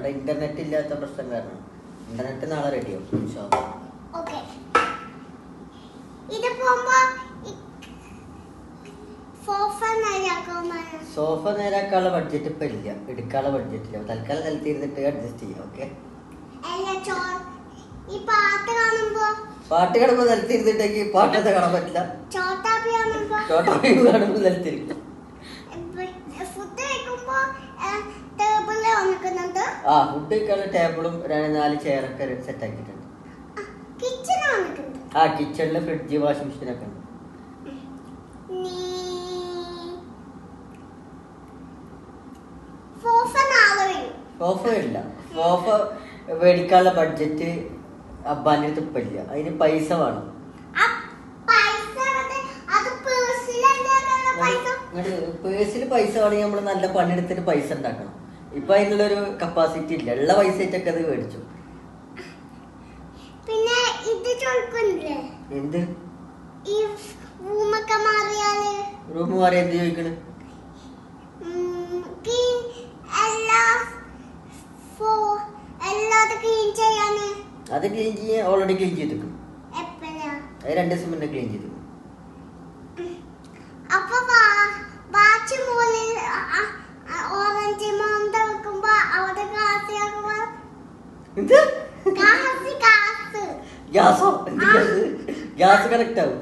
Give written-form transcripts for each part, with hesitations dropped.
ഇവിടെ ഇന്റർനെറ്റ് ഇല്ലാത്ത പ്രശ്നം കാരണം. ഇന്റർനെറ്റ് നാളെ റെഡിയാവും ഇൻഷാ അല്ലാഹ്. ഓക്കേ. ഇത് പോകുമ്പോ സോഫ നേരാക്കാനുള്ള ബഡ്ജറ്റ് ഇപ്പൊ ഇല്ല, എടുക്കാനുള്ള ബഡ്ജറ്റ് ഇല്ല. തൽക്കാലം നിലത്തിരുന്നിട്ട് അഡ്ജസ്റ്റ് ചെയ്യാം. ഓക്കെ. പാട്ട് കാണുമ്പോ നിലത്തിരുന്നിട്ടെങ്കിൽ പാട്ടത്തെ കാണാൻ പറ്റില്ല. ചോട്ടാ ഭീം കാണുമ്പോ നിലത്തിരിക്കും. ആ ഫുഡ് കഴിക്കാനുള്ള ടേബിളും 4 ചെയറൊക്കെ സെറ്റ് ആക്കിയിട്ടുണ്ട്. ആ കിച്ചണില് ഫ്രിഡ്ജ് വാഷിംഗ് മെഷീൻ ഒക്കെ ഉണ്ട്. സോഫ ഇല്ല. സോഫ മേടിക്കാനുള്ള ബഡ്ജറ്റ് അബ്ബാന്റെ അടുത്ത് ഇപ്പൊ ഇല്ല. അതിന് പൈസ വേണം. പേഴ്സിൽ പൈസ വേണമെങ്കിൽ നമ്മള് നല്ല പണിയെടുത്തിട്ട് പൈസ ഉണ്ടാക്കണം. ഇപ്പൊ അതിനുള്ളൊരു കപ്പാസിറ്റി ഇല്ല. ഉള്ള പൈസ ഒക്കെ അത് മേടിച്ചു. എന്ത് റൂം മാറി എന്ത് ചോദിക്കണ്? അത് ക്ലീൻ ചെയ്യാൻ ഓൾറെഡി ക്ലീൻ ചെയ്തിരിക്കും. അത് 2 ദിവസം മുന്നേ ക്ലീൻ ചെയ്തിരിക്കും. ഗ്യാസ് കറക്റ്റ് ആവും.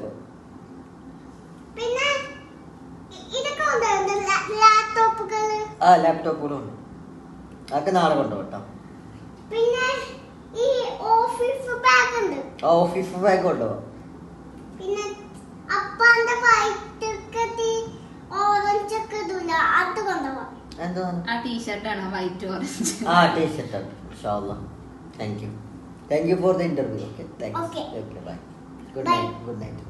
ആ ലാപ്ടോപ്പുകളും ഉണ്ട്. അതൊക്കെ നാളെ കൊണ്ടുപോട്ടോ. ഓഫീസ് ബാഗ് കൊണ്ടുപോവാ. ടീഷർട്ടാണ് വൈറ്റ് ഓറഞ്ച്. ആ ടീഷർട്ടാണ്. ഇൻഷാ അല്ലാഹ്. Thank you for the interview. Okay thanks. Okay bye. Good night.